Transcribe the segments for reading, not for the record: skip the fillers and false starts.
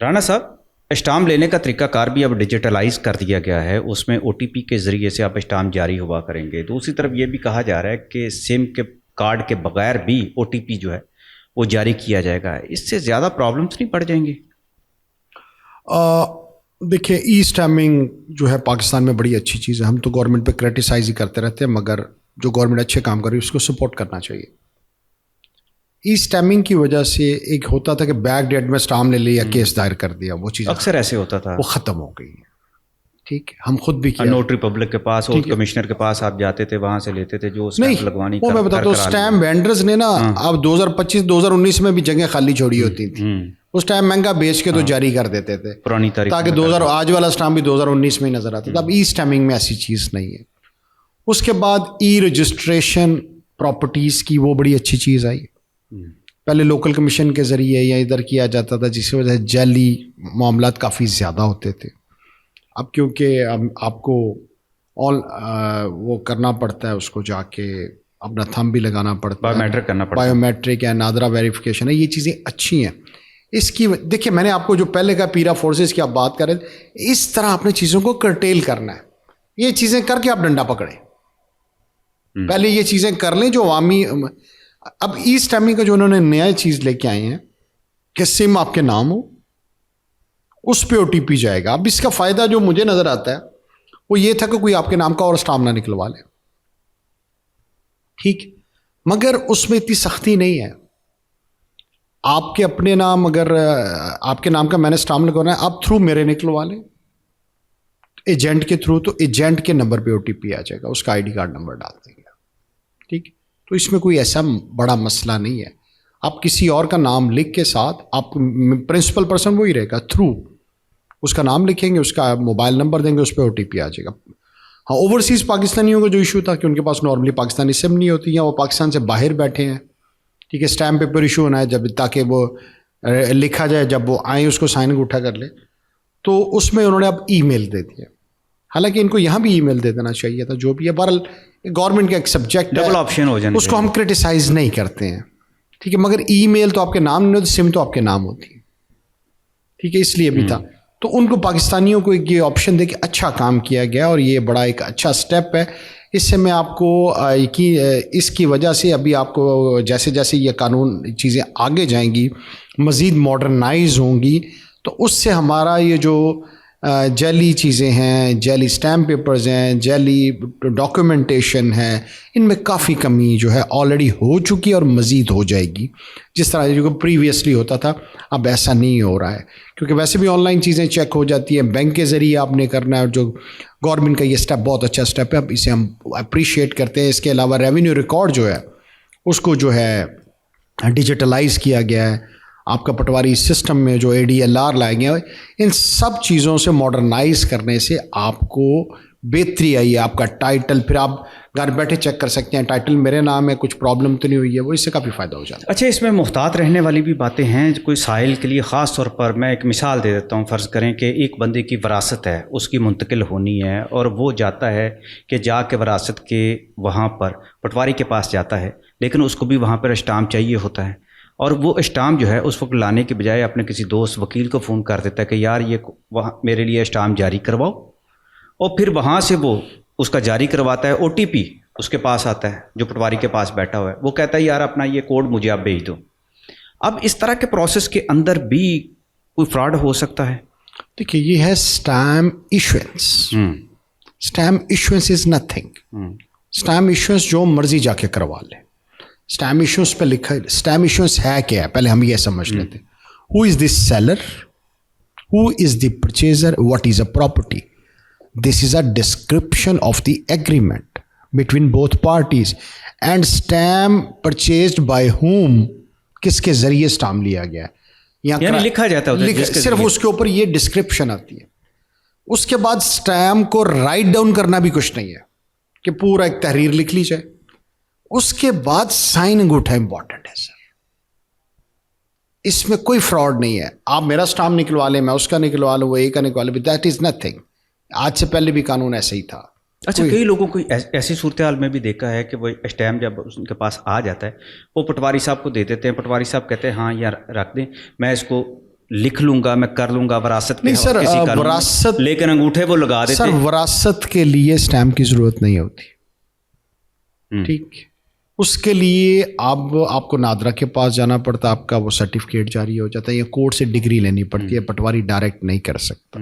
رانا صاحب، اسٹامپ لینے کا طریقہ کار بھی اب ڈیجیٹلائز کر دیا گیا ہے. اس میں او ٹی پی کے ذریعے سے اب اسٹامپ جاری ہوا کریں گے. دوسری طرف یہ بھی کہا جا رہا ہے کہ سم کے کارڈ کے بغیر بھی او ٹی پی جو ہے وہ جاری کیا جائے گا. اس سے زیادہ پرابلمس نہیں پڑ جائیں گی؟ دیکھیں، ای اسٹیمپنگ جو ہے پاکستان میں بڑی اچھی چیز ہے. ہم تو گورنمنٹ پہ کرٹیسائز ہی کرتے رہتے ہیں، مگر جو گورنمنٹ اچھے کام کر رہی ہے اس کو سپورٹ کرنا چاہیے. ای اسٹیمپنگ کی وجہ سے ایک ہوتا تھا کہ بیک ڈیٹ میں اسٹامپ لے لیا، کیس دائر کر دیا، وہ چیز اکثر ایسے ہوتا تھا. وہ ختم ہو گئی ہے. ٹھیک ہے، ہم خود بھی کیا نوٹری پبلک کے پاس اور کمشنر کے پاس آپ جاتے تھے، وہاں سے لیتے تھے جو نہیں. اسٹامپ لگوانی. وہ میں بتاتا ہوں، اسٹیمپ وینڈرز نے نا اب 2025-2019 میں بھی جگہیں خالی چھوڑی ہوتی تھیں. اس ٹائم مہنگا بیچ کے تو جاری کر دیتے تھے پرانی تاریخ، تاکہ آج والا اسٹامپ بھی 2019 میں ہی نظر آتا تھا. اب ای اسٹیمپنگ میں ایسی چیز نہیں ہے. اس کے بعد ای رجسٹریشن پراپرٹیز کی وہ بڑی اچھی چیز آئی. پہلے لوکل کمیشن کے ذریعے یا ادھر کیا جاتا تھا، جس کی وجہ سے جعلی معاملات کافی زیادہ ہوتے تھے. اب کیونکہ آپ کو وہ کرنا پڑتا ہے، اس کو جا کے اپنا تھم بھی لگانا پڑتا ہے، بایومیٹرک کرنا پڑتا ہے، بایومیٹرک ہے، نادرا ویریفیکیشن ہے. یہ چیزیں اچھی ہیں. اس کی دیکھیں، میں نے آپ کو جو پہلے کا پیرا فورسز کی آپ بات کر رہے تھے، اس طرح اپنے چیزوں کو کرٹیل کرنا ہے. یہ چیزیں کر کے آپ ڈنڈا پکڑیں. پہلے یہ چیزیں کر لیں جو عوامی. اب ای اسٹیمپنگ کا جو انہوں نے نیا چیز لے کے آئے ہیں کہ سم آپ کے نام ہو، اس پہ او ٹی پی جائے گا. اب اس کا فائدہ جو مجھے نظر آتا ہے وہ یہ تھا کہ کوئی آپ کے نام کا اور اسٹامپ نہ نکلوا لے. ٹھیک، مگر اس میں اتنی سختی نہیں ہے. آپ کے اپنے نام، اگر آپ کے نام کا میں نے اسٹامپ لگوانا ہے، آپ تھرو میرے نکلوا لیں ایجنٹ کے تھرو، تو ایجنٹ کے نمبر پہ او ٹی پی آ جائے گا، اس کا آئی ڈی کارڈ نمبر ڈال دیں گے. ٹھیک، تو اس میں کوئی ایسا بڑا مسئلہ نہیں ہے. آپ کسی اور کا نام لکھ کے ساتھ، آپ پرنسپل پرسن وہی رہے گا، تھرو اس کا نام لکھیں گے، اس کا موبائل نمبر دیں گے، اس پہ او ٹی پی آ جائے گا. ہاں، اوورسیز پاکستانیوں کا جو ایشو تھا کہ ان کے پاس نارملی پاکستانی سم نہیں ہوتی، یا وہ پاکستان سے باہر بیٹھے ہیں. ٹھیک ہے، اسٹیمپ پیپر ایشو ہونا ہے جب، تاکہ وہ لکھا جائے، جب وہ آئیں اس کو سائن انگوٹھا کر لے. تو اس میں انہوں نے اب ای میل دے دیا. حالانکہ ان کو یہاں بھی ای میل دے دینا چاہیے تھا. جو بھی ہے، بہرحال گورنمنٹ کا ایک سبجیکٹ ڈبل آپشن ہو جانا، اس کو ہم کرٹیسائز نہیں کرتے ہیں. ٹھیک ہے، مگر ای میل تو آپ کے نام نہیں ہوتی، سم تو آپ کے نام ہوتی ہے. ٹھیک ہے، اس لیے بھی تھا. تو ان کو پاکستانیوں کو ایک یہ آپشن دے کے اچھا کام کیا گیا، اور یہ بڑا ایک اچھا سٹیپ ہے. اس سے میں آپ کو اس کی وجہ سے ابھی آپ کو جیسے جیسے یہ قانون چیزیں آگے جائیں گی، مزید ماڈرنائز ہوں گی، تو اس سے ہمارا یہ جو جعلی چیزیں ہیں، جعلی اسٹیمپ پیپرز ہیں، جعلی ڈاکیومنٹیشن ہے، ان میں کافی کمی جو ہے آلریڈی ہو چکی ہے اور مزید ہو جائے گی. جس طرح جو پریویسلی ہوتا تھا، اب ایسا نہیں ہو رہا ہے، کیونکہ ویسے بھی آن لائن چیزیں چیک ہو جاتی ہیں. بینک کے ذریعے آپ نے کرنا ہے، اور جو گورنمنٹ کا یہ سٹیپ بہت اچھا سٹیپ ہے، اب اسے ہم اپریشیٹ کرتے ہیں. اس کے علاوہ ریونیو ریکارڈ جو ہے اس کو جو ہے ڈیجیٹلائز کیا گیا ہے. آپ کا پٹواری سسٹم میں جو ADLR لائے گئے ہیں، ان سب چیزوں سے ماڈرنائز کرنے سے آپ کو بہتری آئی ہے. آپ کا ٹائٹل پھر آپ گھر بیٹھے چیک کر سکتے ہیں، ٹائٹل میرے نام ہے، کچھ پرابلم تو نہیں ہوئی ہے. وہ اس سے کافی فائدہ ہو جاتا ہے. اچھا، اس میں محتاط رہنے والی بھی باتیں ہیں کوئی سائل کے لیے. خاص طور پر میں ایک مثال دے دیتا ہوں. فرض کریں کہ ایک بندے کی وراثت ہے، اس کی منتقل ہونی ہے، اور وہ جاتا ہے کہ جا کے وراثت کے وہاں پر پٹواری کے پاس جاتا ہے، لیکن اس کو بھی وہاں پر اسٹامپ چاہیے ہوتا ہے. اور وہ اسٹامپ جو ہے اس وقت لانے کے بجائے اپنے کسی دوست وکیل کو فون کر دیتا ہے کہ یار یہ وہاں میرے لیے اسٹامپ جاری کرواؤ، اور پھر وہاں سے وہ اس کا جاری کرواتا ہے. او ٹی پی اس کے پاس آتا ہے جو پٹواری کے پاس بیٹھا ہوا ہے، وہ کہتا ہے یار اپنا یہ کوڈ مجھے آپ بھیج دو. اب اس طرح کے پروسیس کے اندر بھی کوئی فراڈ ہو سکتا ہے. دیکھیے، یہ ہے stamp issuance. Stamp issuance is nothing. Stamp issuance جو مرضی جا کے کروا لے. اسٹامپ ایشوینس پہ لکھا ہے. اسٹامپ ایشوینس ہے کیا ہے، پہلے ہم یہ سمجھ لیتے. Who is the seller, who is the purchaser, what is a property. This is a description of the agreement between both parties. And stamp purchased by whom, کس کے ذریعے اسٹامپ لیا گیا ہے، یعنی لکھا جاتا ہے صرف اس کے اوپر یہ ڈسکرپشن آتی ہے. اس کے بعد اسٹامپ کو رائٹ ڈاؤن کرنا بھی کچھ نہیں ہے کہ پورا ایک تحریر لکھ لی جائے. اس کے بعد سائن انگوٹھا امپورٹنٹ ہے سر. اس میں کوئی فراڈ نہیں ہے. آپ میرا اسٹامپ نکلوا لیں، میں اس کا نکلوا لوں، وہ ایک کا نکلوا لیں، دیٹ از نتھنگ. آج سے پہلے بھی قانون ایسے ہی تھا. اچھا، کئی لوگوں کو ایسی صورتحال میں بھی دیکھا ہے کہ وہ اسٹیمپ جب ان کے پاس آ جاتا ہے، وہ پٹواری صاحب کو دے دیتے ہیں. پٹواری صاحب کہتے ہیں ہاں یار رکھ دیں، میں اس کو لکھ لوں گا میں کر لوں گا وراثت نہیں سر، کسی قانون میں، وراثت، لیکن انگوٹھے وہ لگا دیتے سر وراثت کے لیے سٹیمپ کی ضرورت نہیں ہوتی، ٹھیک، اس کے لیے آپ کو نادرا کے پاس جانا پڑتا، آپ کا وہ سرٹیفکیٹ جاری ہو جاتا ہے، یا کورٹ سے ڈگری لینی پڑتی ہے، پٹواری ڈائریکٹ نہیں کر سکتا۔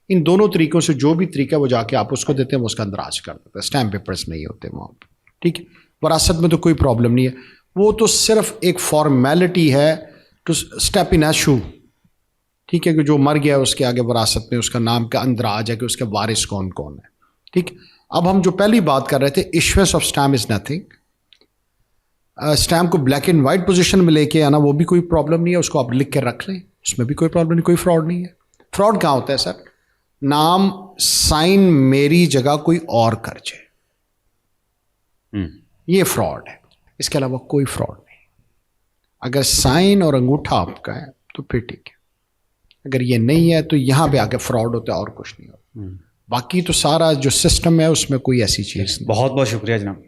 ان دونوں طریقوں سے جو بھی طریقہ وہ جا کے آپ اس کو دیتے ہیں وہ اس کا اندراج کر دیتا ہے، اسٹیمپ پیپرز نہیں ہوتے وہاں پہ، ٹھیک ہے۔ وراثت میں تو کوئی پرابلم نہیں ہے، وہ تو صرف ایک فارمیلٹی ہے ٹو اسٹیپ ان ایشو، ٹھیک ہے، کہ جو مر گیا اس کے آگے وراثت میں اس کا نام کا اندراج ہے کہ اس کے وارث کون کون ہے، ٹھیک۔ اب ہم جو پہلی بات کر رہے تھے، issuance of stamp is nothing, stamp کو بلیک اینڈ وائٹ پوزیشن میں لے کے آنا وہ بھی کوئی پرابلم نہیں ہے، اس کو آپ لکھ کے رکھ لیں، اس میں بھی کوئی پرابلم نہیں، کوئی فراڈ نہیں ہے۔ فراڈ کہاں ہوتا ہے سر؟ نام سائن میری جگہ کوئی اور کر جائے، یہ فراڈ ہے، اس کے علاوہ کوئی فراڈ نہیں۔ اگر سائن اور انگوٹھا آپ کا ہے تو پھر ٹھیک ہے، اگر یہ نہیں ہے تو یہاں پہ آ کے فراڈ ہوتا ہے اور کچھ نہیں ہوتا، باقی تو سارا جو سسٹم ہے اس میں کوئی ایسی چیز نہیں۔ بہت بہت شکریہ جناب۔